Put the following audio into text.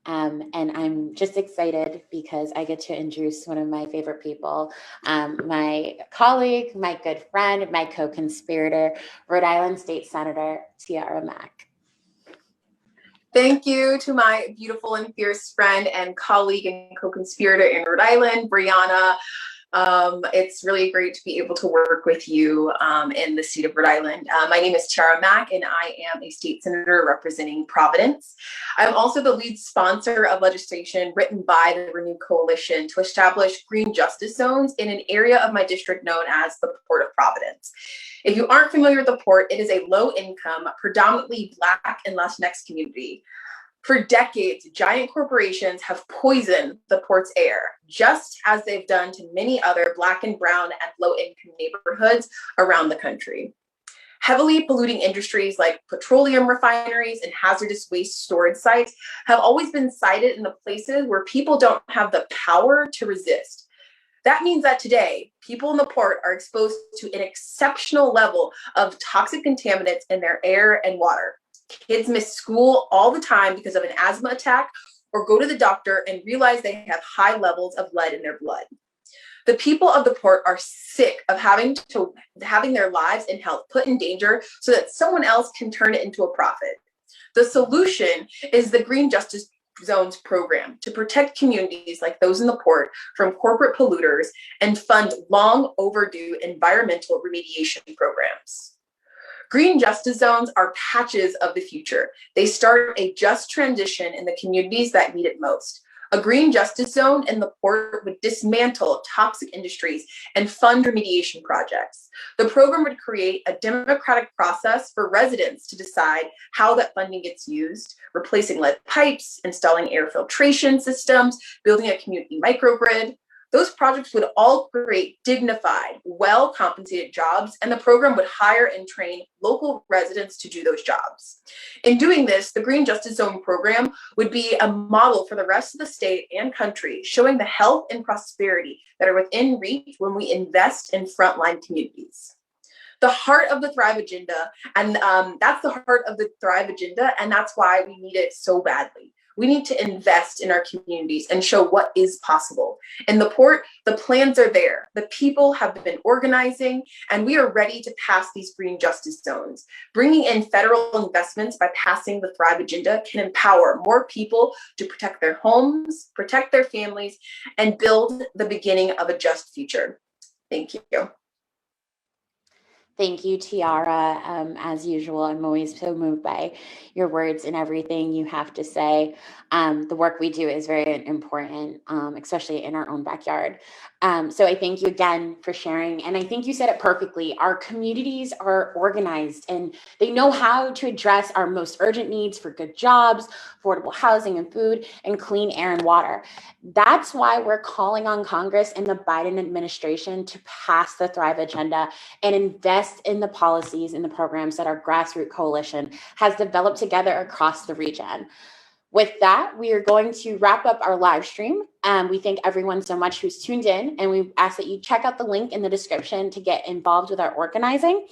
And I'm just excited because I get to introduce one of my favorite people, my colleague, my good friend, my co-conspirator, Rhode Island State Senator Tiara Mack. Thank you to my beautiful and fierce friend and colleague and co-conspirator in Rhode Island, Brianna. It's really great to be able to work with you in the state of Rhode Island. My name is Tiara Mack, and I am a state senator representing Providence. I'm also the lead sponsor of legislation written by the Renew Coalition to establish green justice zones in an area of my district known as the Port of Providence. If you aren't familiar with the port, it is a low-income, predominantly Black and Latinx community. For decades, giant corporations have poisoned the port's air, just as they've done to many other Black and brown and low-income neighborhoods around the country. Heavily polluting industries like petroleum refineries and hazardous waste storage sites have always been sited in the places where people don't have the power to resist. That means that today, people in the port are exposed to an exceptional level of toxic contaminants in their air and water. Kids miss school all the time because of an asthma attack or go to the doctor and realize they have high levels of lead in their blood. The people of the port are sick of having their lives and health put in danger so that someone else can turn it into a profit. The solution is the Green Justice Zones program to protect communities like those in the port from corporate polluters and fund long overdue environmental remediation programs. Green justice zones are patches of the future. They start a just transition in the communities that need it most. A green justice zone in the port would dismantle toxic industries and fund remediation projects. The program would create a democratic process for residents to decide how that funding gets used, replacing lead pipes, installing air filtration systems, building a community microgrid. Those projects would all create dignified, well-compensated jobs, and the program would hire and train local residents to do those jobs. In doing this, the Green Justice Zone program would be a model for the rest of the state and country, showing the health and prosperity that are within reach when we invest in frontline communities. The heart of the Thrive Agenda, and that's the heart of the Thrive Agenda, and that's why we need it so badly. We need to invest in our communities and show what is possible. In the port, the plans are there. The people have been organizing, and we are ready to pass these green justice zones. Bringing in federal investments by passing the Thrive Agenda can empower more people to protect their homes, protect their families, and build the beginning of a just future. Thank you. Thank you, Tiara. As usual, I'm always so moved by your words and everything you have to say. The work we do is very important, especially in our own backyard. So I thank you again for sharing. And I think you said it perfectly. Our communities are organized and they know how to address our most urgent needs for good jobs, affordable housing and food, and clean air and water. That's why we're calling on Congress and the Biden administration to pass the Thrive Agenda and invest in the policies and the programs that our grassroots coalition has developed together across the region. With that, we are going to wrap up our live stream. We thank everyone so much who's tuned in, and we ask that you check out the link in the description to get involved with our organizing.